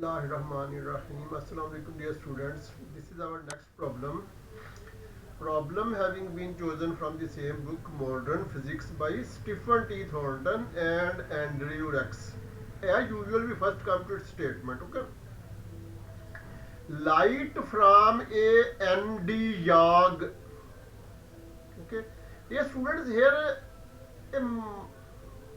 Bismillahirrahmanirrahim. Assalamu alaikum dear students. This is our next problem. Problem having been chosen from the same book Modern Physics by Stephen T. Thornton and Andrew Rex. As usual, we first come to its statement. Okay. Light from a ND YAG. Okay. Dear students, here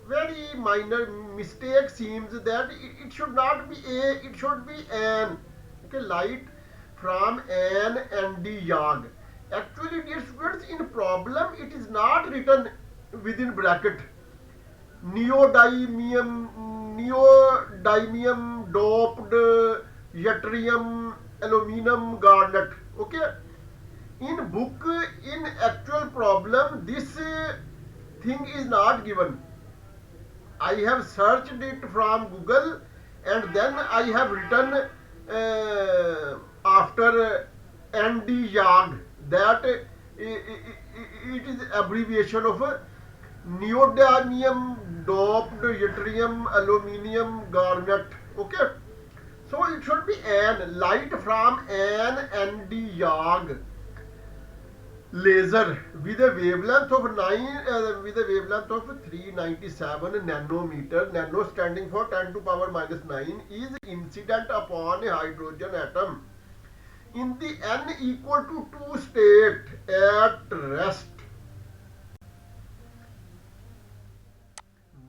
very minor mistake seems that it should not be a, it should be an. Okay, light from an and the yard. Actually, dear students, in problem it is not written within bracket neodymium-doped yttrium aluminum garnet. Okay, in book, in actual problem, this thing is not given. I have searched it from Google and then I have written after ND yard that it is abbreviation of neodymium-doped yttrium aluminium garnet. Okay, so it should be an light from an ND yard laser with a wavelength of 397 nanometer, nano standing for 10 to power minus 9, is incident upon a hydrogen atom in the n equal to 2 state at rest.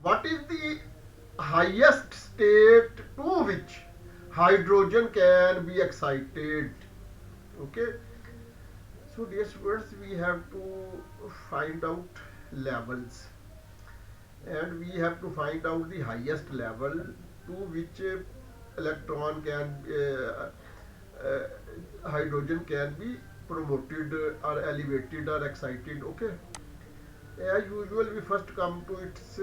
What is the highest state to which hydrogen can be excited? Okay, so dear students, we have to find out levels and we have to find out the highest level to which electron can hydrogen can be promoted or elevated or excited. Okay, as usual, we first come to its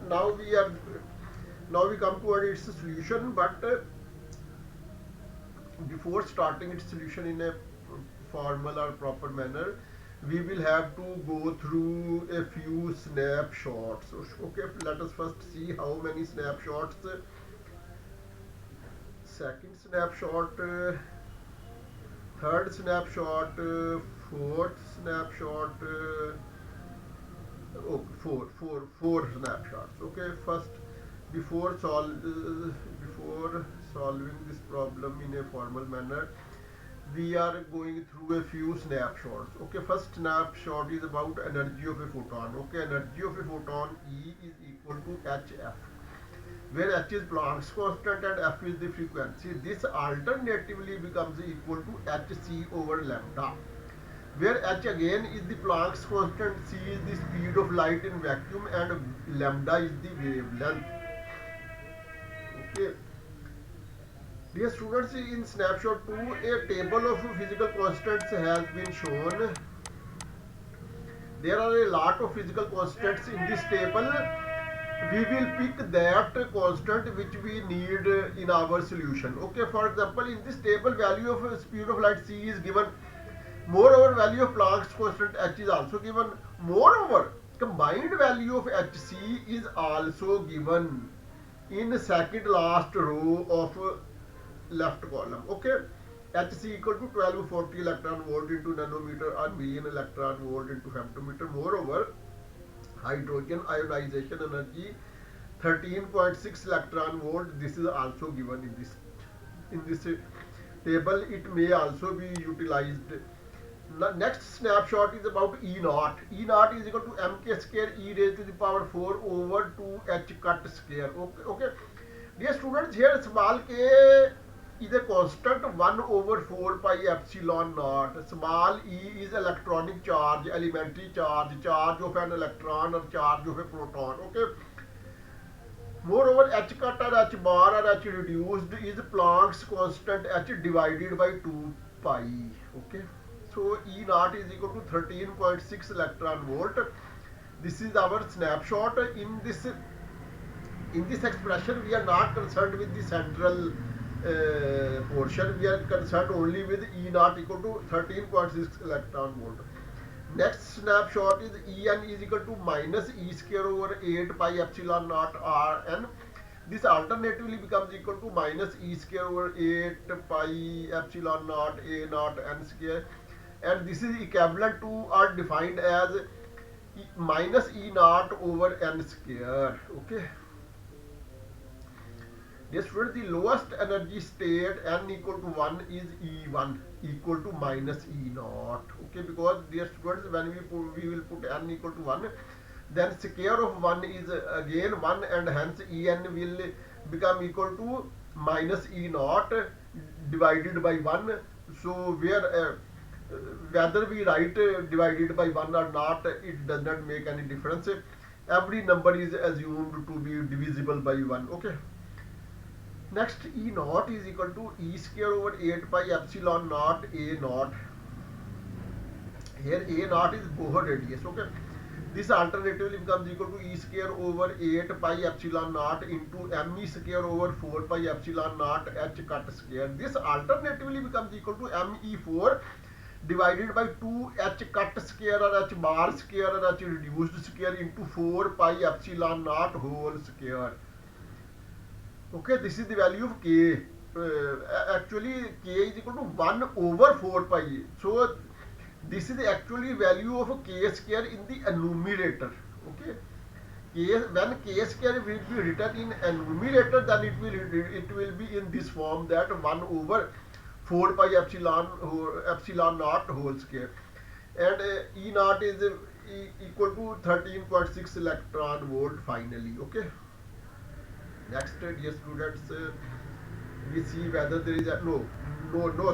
now we come to its solution, but before starting its solution in a formal or proper manner, we will have to go through a few snapshots. Okay, let us first see how many snapshots. Second snapshot, third snapshot, fourth snapshot, four snapshots. Okay, first, before solving this problem in a formal manner, we are going through a few snapshots. Okay, first snapshot is about energy of a photon. Okay, energy of a photon E is equal to hf, where h is Planck's constant and f is the frequency. This alternatively becomes equal to hc over lambda, where h again is the Planck's constant, c is the speed of light in vacuum, and lambda is the wavelength. Okay. Dear students, in snapshot 2, a table of physical constants has been shown. There are a lot of physical constants in this table. We will pick that constant which we need in our solution. Okay, for example, in this table, value of speed of light c is given. Moreover, value of Planck's constant h is also given. Moreover, combined value of hc is also given in the second last row of left column. Okay, hc equal to 1240 electron volt into nanometer or million electron volt into femtometer. Moreover, hydrogen ionization energy 13.6 electron volt, this is also given in this table. It may also be utilized. Next snapshot is about E naught. E naught is equal to mk square e raised to the power 4 over 2h cut square. Okay. Dear students, here small k is a constant 1 over 4 pi epsilon naught. Small e is electronic charge, elementary charge, charge of an electron or charge of a proton. Okay. Moreover, h cut or h bar or h reduced is Planck's constant h divided by 2 pi. Okay. So E naught is equal to 13.6 electron volt. This is our snapshot. In this expression, we are not concerned with the central portion. We are concerned only with E naught equal to 13.6 electron volt. Next snapshot is En is equal to minus E square over 8 pi epsilon naught Rn. this alternatively becomes equal to minus E square over 8 pi epsilon naught A naught n square, and this is equivalent to or defined as minus E naught over n square. Okay. Dear student, the lowest energy state n equal to 1 is E1 equal to minus E naught. Okay, because dear students, when we will put n equal to 1, then square of 1 is again 1, and hence En will become equal to minus E naught divided by 1. So where whether we write divided by 1 or not, it does not make any difference. Every number is assumed to be divisible by 1. Okay. Next, E naught is equal to E square over 8 pi epsilon naught A naught. Here A naught is Bohr radius. Okay. This alternatively becomes equal to E square over 8 pi epsilon naught into ME square over 4 pi epsilon naught H cut square. This alternatively becomes equal to ME4 divided by 2 H cut square or H bar square or H reduced square into 4 pi epsilon naught whole square. Okay, this is the value of K. Actually, K is equal to 1 over 4 pi. So, this is the actually value of K square in the numerator. Okay. When K square will be written in numerator, then it will be in this form, that 1 over 4 pi epsilon naught whole square. And E naught is equal to 13.6 electron volt finally. Okay. Next, dear students, we see whether there is a no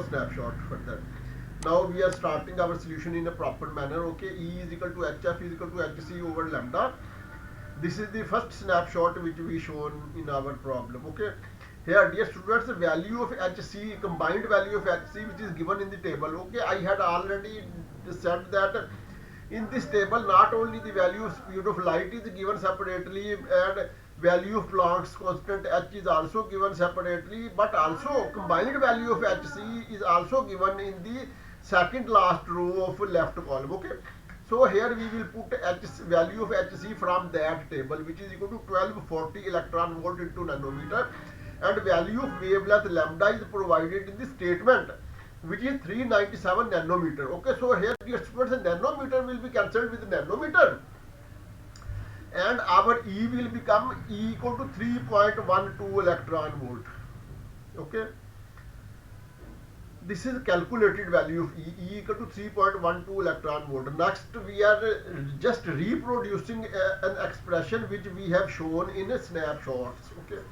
snapshot further. Now we are starting our solution in a proper manner. Okay, E is equal to HF is equal to HC over lambda. This is the first snapshot which we shown in our problem. Okay, here, dear students, the value of HC, combined value of HC, which is given in the table. Okay, I had already said that in this table not only the value of speed of light is given separately, and value of Planck's constant H is also given separately, but also combined value of HC is also given in the second last row of left column. Okay, so here we will put value of HC from that table, which is equal to 1240 electron volt into nanometer, and value of wavelength lambda is provided in the statement, which is 397 nanometer. Okay, so here dear students, nanometer will be cancelled with nanometer, and our E will become E equal to 3.12 electron volt. Okay, this is calculated value of E equal to 3.12 electron volt. Next, we are just reproducing an expression which we have shown in a snapshots. Okay,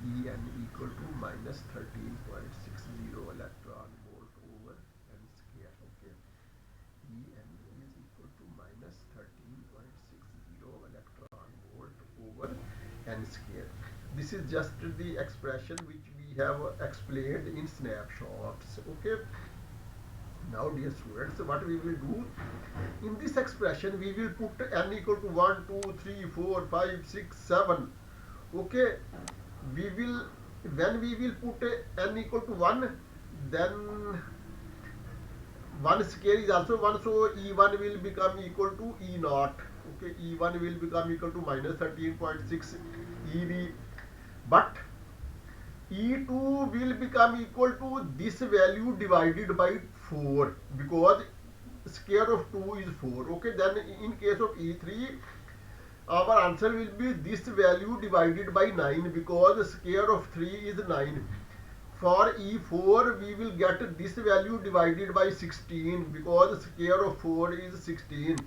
En equal to minus 13.60 electron volt over n square. Okay, En is equal to minus 13.60 electron volt over n square. This is just the expression which we have explained in snapshots. Okay, now dear students, what we will do in this expression, we will put n equal to 1 2 3 4 5 6 7. Okay, we will, when we will put n equal to 1, then 1 square is also 1, so E1 will become equal to E naught. Okay, E1 will become equal to minus 13.6 EV, but E2 will become equal to this value divided by 4, because square of 2 is 4. Okay, then in case of E3, our answer will be this value divided by 9, because square of 3 is 9. For E4, we will get this value divided by 16, because square of 4 is 16.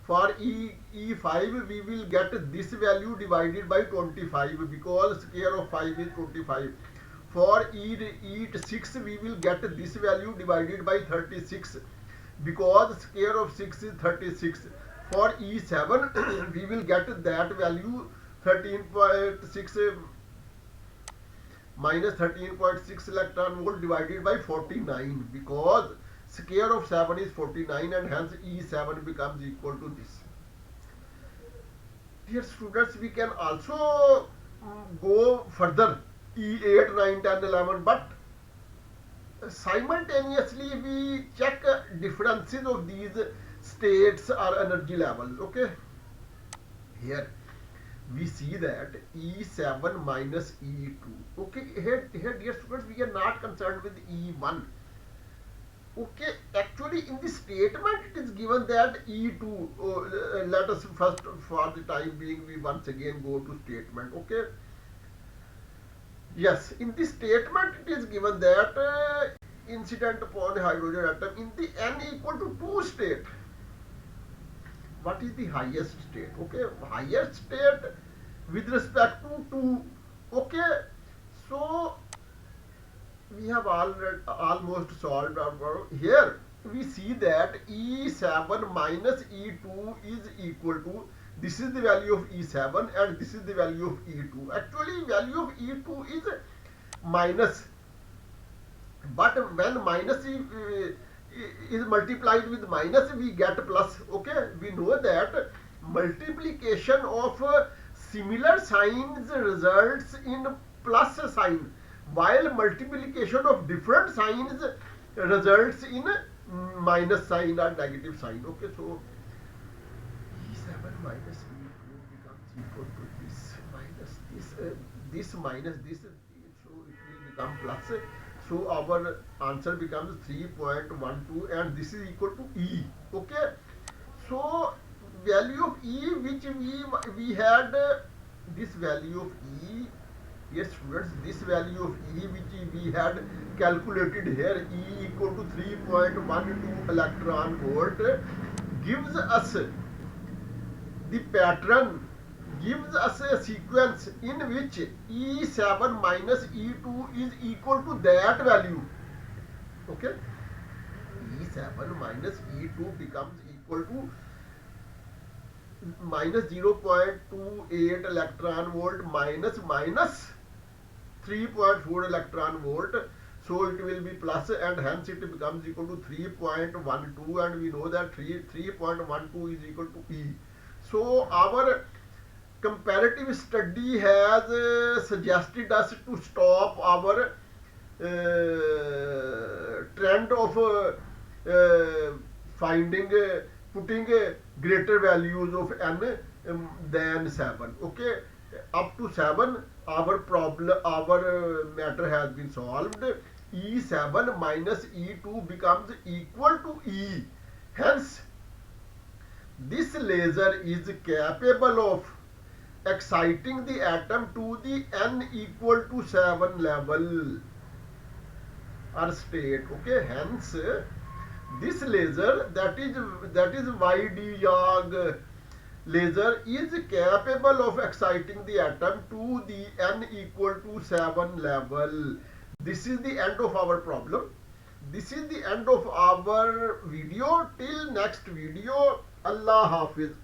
For E5, we will get this value divided by 25, because square of 5 is 25. For E6, we will get this value divided by 36, because square of 6 is 36. For E7, we will get that value 13.6 minus 13.6 electron volt divided by 49, because square of 7 is 49, and hence E7 becomes equal to this. Dear students, we can also go further, E8, 9, 10, 11, but simultaneously we check differences of these states or energy levels. Okay, here we see that E7 minus E2. Okay, here dear students, we are not concerned with E1. Okay, actually in the statement it is given that E2, let us first, for the time being, we once again go to statement. Okay, yes, in the statement it is given that incident upon hydrogen atom in the n equal to 2 state. What is the highest state? Okay, highest state with respect to 2. Okay, so we have almost solved our problem. Here we see that E7 minus E2 is equal to, this is the value of E7 and this is the value of E2. Actually value of E2 is minus, but when minus is multiplied with minus, we get plus. Okay, we know that multiplication of similar signs results in plus sign, while multiplication of different signs results in minus sign or negative sign. Okay, so E7 minus E2 becomes equal to this minus this, this minus this, so it will become plus. So our answer becomes 3.12 and this is equal to E. Okay, so value of E which we had this value of E. Yes students, this value of E which we had calculated here, E equal to 3.12 electron volt, gives us the pattern, gives us a sequence in which E7 minus E2 is equal to that value. Okay, E7 minus E2 becomes equal to minus 0.28 electron volt minus 3.4 electron volt, so it will be plus and hence it becomes equal to 3.12, and we know that 3.12 is equal to E. So our comparative study has suggested us to stop our trend of putting greater values of n than 7. Okay, up to 7 our matter has been solved. E7 minus E2 becomes equal to E. Hence this laser is capable of exciting the atom to the n equal to 7 level or state. Okay, hence this laser, that is YD Yag laser, is capable of exciting the atom to the n equal to 7 level. This is the end of our problem. This is the end of our video. Till next video, Allah Hafiz.